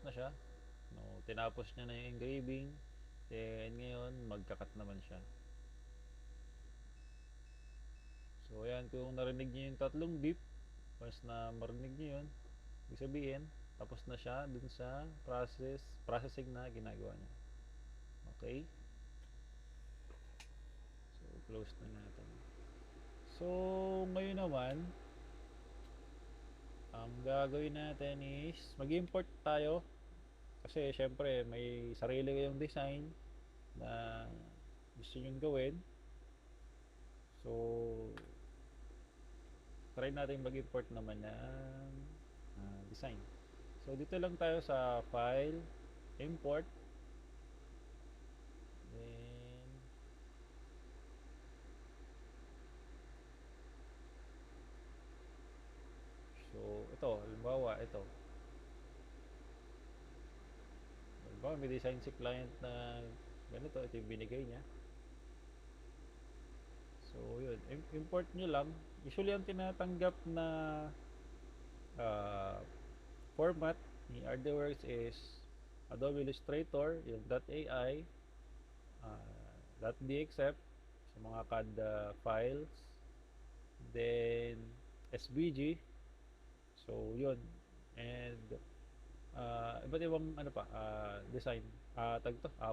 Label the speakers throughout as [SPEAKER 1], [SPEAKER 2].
[SPEAKER 1] na siya. No, tinapos niya na yung engraving. Then ngayon magkakat naman siya. So ayan, kung narinig niyo yung tatlong beep, once na marinig niyo yun, ibig sabihin tapos na siya dun sa processing na ginagawa niya. Okay? So close na natin. So ngayon naman, ang gagawin natin is mag-import tayo kasi syempre may sarili kayong design na gusto nyong gawin. So try natin mag-import naman ng design. So dito lang tayo sa file, import, then so ito, halimbawa ito. Halimbawa may design si client na ganito, ito yung binigay niya. So yun, import nyo lang. Usually ang tinatanggap na uh, format ni RDWorks is Adobe Illustrator, yung .ai, .dxf sa mga CAD files, then SVG. So yun. And iba't ibang ano pa, design,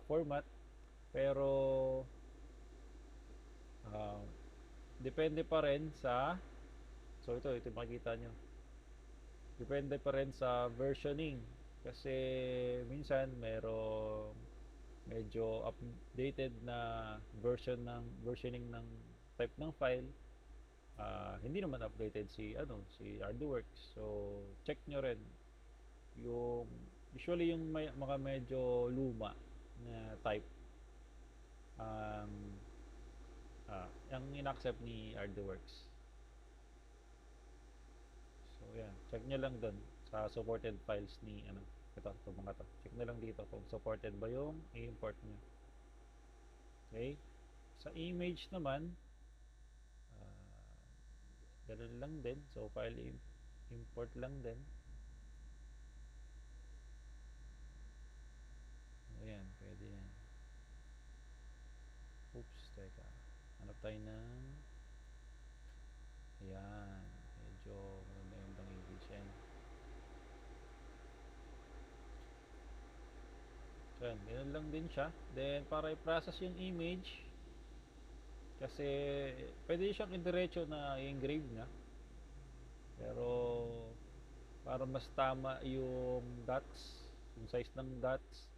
[SPEAKER 1] format. Pero uh, depende pa rin sa, so ito makikita nyo. Depende pa rin sa versioning. Kasi minsan merong medyo updated na versioning ng type ng file. Hindi naman updated si RDWorks. So check nyo rin yung usually yung mga medyo luma na type ang ang in-accept ni RDWorks. So yan, check nyo lang dun sa supported files ni ito mga to. Check nyo lang dito kung supported ba yung i-import nyo. Okay? Sa image naman, ganun lang din. So file import lang din. Ayan, pwede yan. Oops, teka. Hanap tayo ng ayan. Medyo magandang image yan. So yan, ganun lang din siya. Then para i-process yung image, kasi pwede siyang indiretso na i-engrave na. Pero para mas tama yung dots, yung size ng dots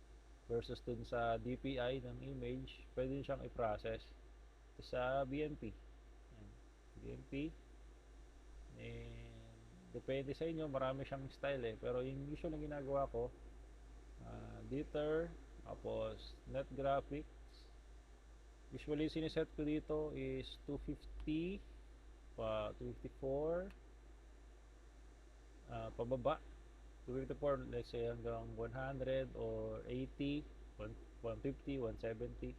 [SPEAKER 1] versus dun sa DPI ng image, pwede siyang i-process sa BMP. Yan. BMP. And depende sa inyo, marami siyang style pero yung usual na ginagawa ko, Dieter, tapos Net Graphics. Usually siniset ko dito is 250 254 pababa, 254, let's say hanggang 100 or 80, 150, 170,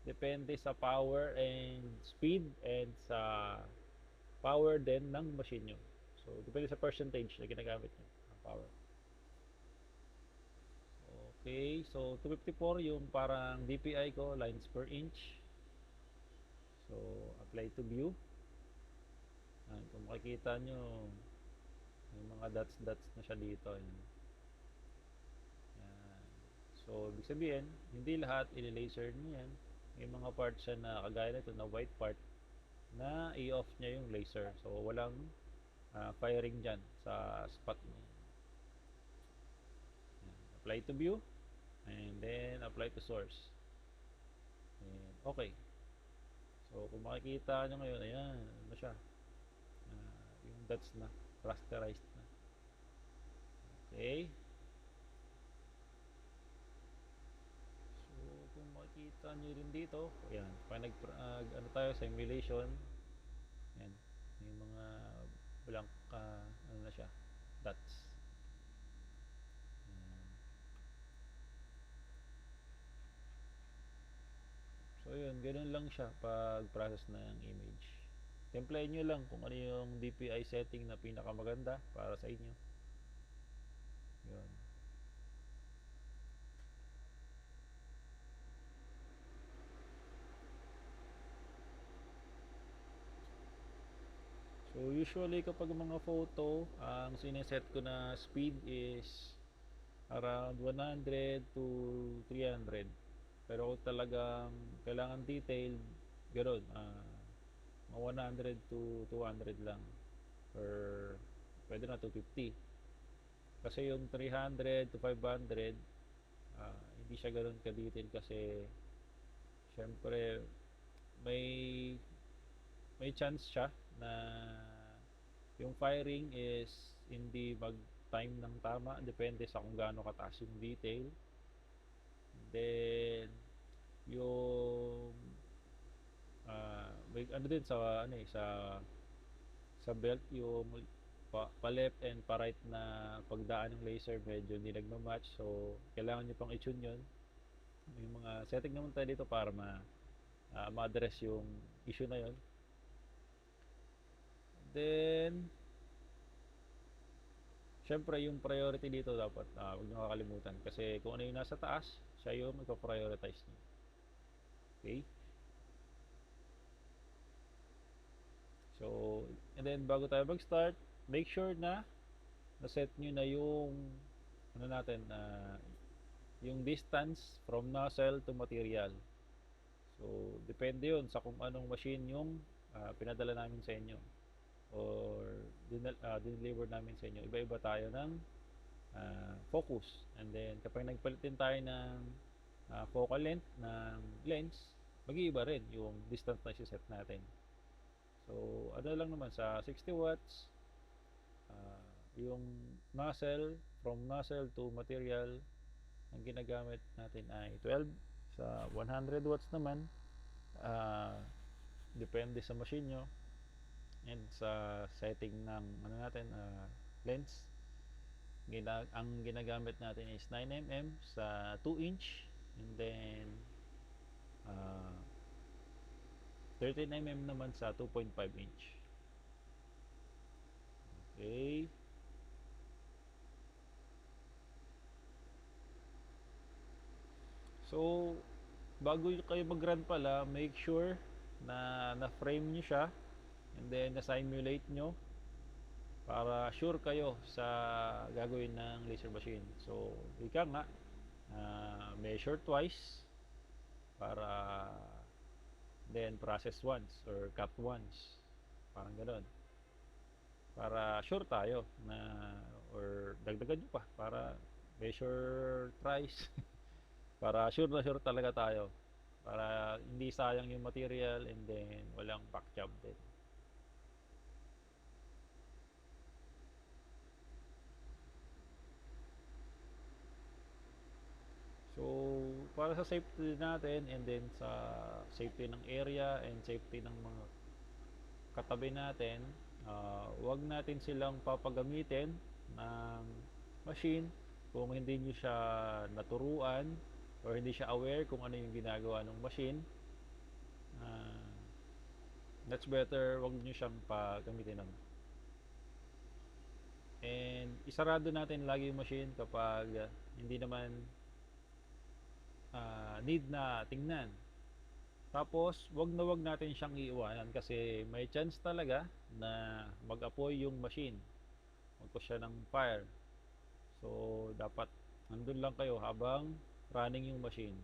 [SPEAKER 1] depende sa power and speed and sa power din ng machine nyo. So depende sa percentage na ginagamit nyo ang power. Okay, so 254 yung parang DPI ko, lines per inch. So apply to view. Kung makikita nyo, may mga dots na siya dito. Yan. So ibig sabihin, hindi lahat i-laser niya yan. May mga parts siya na kagaya nito na white part na i-off niya yung laser. So walang firing dyan sa spot niya. Apply to view and then apply to source. And okay. So kung makikita nyo ngayon, ayan, ano siya, yung dots na rasterized na. Okay. So kung makikita nyo rin dito, ayan, pag ano tayo, simulation, ayan, yung mga blank ano na siya, dots. So yun, ganun lang siya pag process ng image. Template nyo lang kung ano yung DPI setting na pinakamaganda para sa inyo. Yun. usually kapag mga photo, ang sineset ko na speed is around 100 to 300. Pero kung talagang kailangan detailed, gano'n, mga 100 to 200 lang. Or pwede na 250. Kasi yung 300 to 500, hindi siya gano'n ka-detail kasi syempre may may chance siya na yung firing is hindi mag-time ng tama, depende sa kung gaano kataas yung detail. Then yung may ano din sa ano eh sa belt yung pa left and pa right na pagdaan ng laser medyo hindi nagma-match, so kailangan nyo pang i-tune yun. May mga setting naman tayo dito para ma-address yung issue na yun. Then syempre yung priority dito dapat huwag nyo kakalimutan kasi kung ano yung nasa taas siya yung magpa-prioritize nyo. Okay, so and then bago tayo mag-start, make sure na na-set nyo na yung ano natin, yung distance from nozzle to material. So depende yun sa kung anong machine yung pinadala namin sa inyo or dineliver namin sa inyo. Iba-iba tayo ng focus, and then kapag nagpalit din tayo ng focal length ng lens, mag-iiba rin yung distance na set natin. So ano lang naman sa 60 watts, yung nozzle, from nozzle to material, ang ginagamit natin ay 12. Sa 100 watts naman, depende sa machine nyo and sa setting ng ano natin, lens. Ang ginagamit natin is 9mm sa 2 inch, and then 13mm naman sa 2.5 inch. Okay, so bago kayo mag-run pala, make sure na na-frame nyo siya and then na-simulate nyo para sure kayo sa gagawin ng laser machine. So ika nga, measure twice para then process once or cut once, parang ganoon, para sure tayo na, or dagdagan nyo pa para measure thrice para sure na sure talaga tayo, para hindi sayang yung material and then walang pack job din. So para sa safety natin and then sa safety ng area and safety ng mga katabi natin, wag natin silang papagamitin ng machine kung hindi nyo siya naturuan or hindi siya aware kung ano yung ginagawa ng machine. That's better, wag nyo siyang pagamitin nun. And isarado natin lagi yung machine kapag hindi naman need na tingnan. Tapos wag natin siyang iiwanan kasi may chance talaga na mag-apoy yung machine, magcause siya ng fire. So dapat nandun lang kayo habang running yung machine.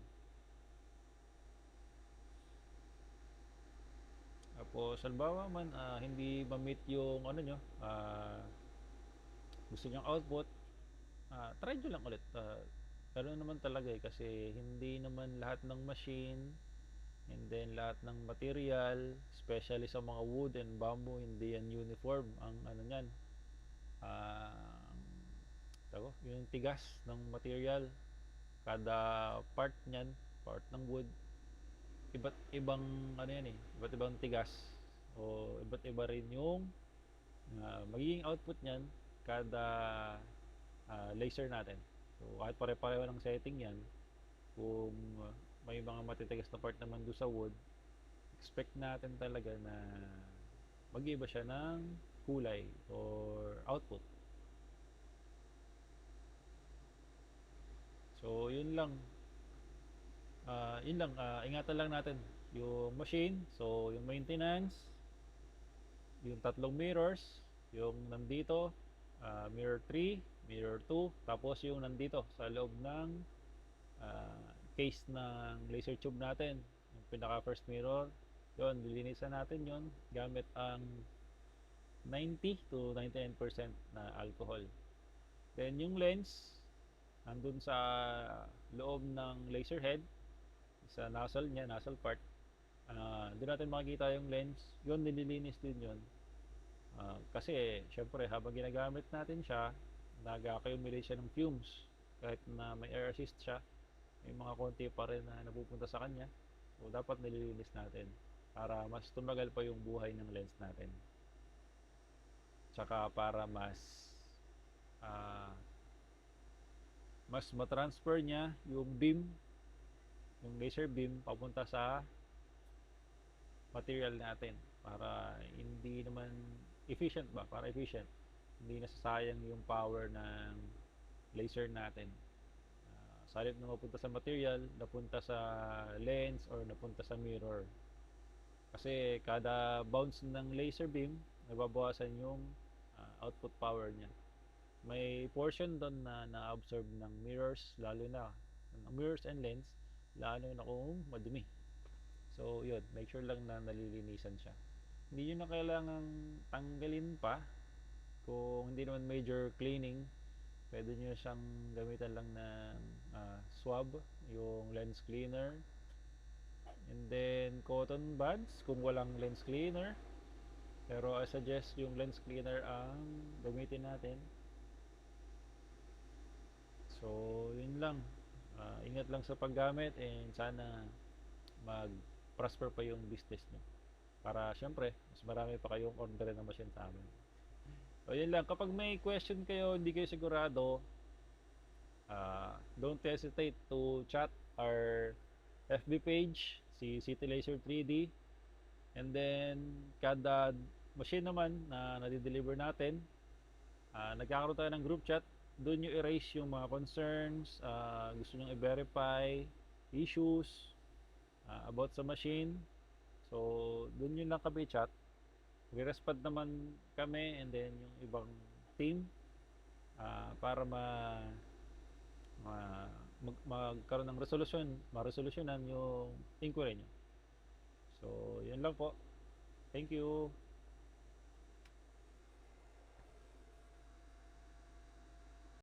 [SPEAKER 1] Tapos halimbawa man hindi ma-meet yung ano nyo, gusto nyong output, try nyo lang ulit. Pero naman talaga kasi hindi naman lahat ng machine and then lahat ng material, especially sa mga wood and bamboo, hindi yan uniform ang ano nyan, yung tigas ng material. Kada part nyan, part ng wood, iba't ibang ano yan iba't ibang tigas o iba't iba rin yung magiging output nyan kada laser natin. So kahit pare-pareho ng setting yan, kung may mga matitigas na part naman doon sa wood, expect natin talaga na mag-iba siya ng kulay or output. So yun lang, ingatan lang natin yung machine. So yung maintenance, yung tatlong mirrors, yung nandito, mirror 3, mirror 2, tapos yung nandito sa loob ng case ng laser tube natin, yung pinaka first mirror. Yun, lilinisan natin yun gamit ang 90 to 99% na alcohol. Then yung lens, andun sa loob ng laser head, sa nozzle niya, nozzle part. Doon natin makikita yung lens. Yun, nililinis din yun. Kasi, syempre, habang ginagamit natin siya, nag-accumulate siya ng fumes. Kahit na may air assist siya, may mga konti pa rin na napupunta sa kanya. So, dapat nililinis natin para mas tumagal pa yung buhay ng lens natin. Tsaka para ah, mas matransfer niya yung beam, yung laser beam, papunta sa material natin para hindi naman efficient ba? Para efficient. Hindi nasasayang yung power ng laser natin. Sa halip na mapunta sa material, napunta sa lens or napunta sa mirror. Kasi kada bounce ng laser beam, nababawasan yung output power niya. May portion doon na na-absorb ng mirrors, lalo na ng mirrors and lens, lalo na kung madumi. So, yun, make sure lang na nalilinisan siya. Hindi nyo na kailangang tanggalin pa kung hindi naman major cleaning. Pwede nyo siyang gamitan lang ng swab, yung lens cleaner, and then cotton buds kung walang lens cleaner. Pero I suggest yung lens cleaner ang gamitin natin. So, yun lang. Ingat lang sa paggamit and sana mag-prosper pa yung business nyo. Para syempre, mas marami pa kayong order na machine sa amin. So, yun lang. Kapag may question kayo, hindi kayo sigurado, don't hesitate to chat our FB page, si City Laser 3D. And then, kada machine naman na nadi-deliver natin, nagkakaroon tayo ng group chat. Doon nyo erase yung mga concerns, gusto nyo i-verify, issues, about sa machine. So, doon nyo lang kami chat. Mag-respond naman kami and then yung ibang team para magkaroon ng resolution, ma-resolutionan yung inquiry nyo. So, yun lang po. Thank you.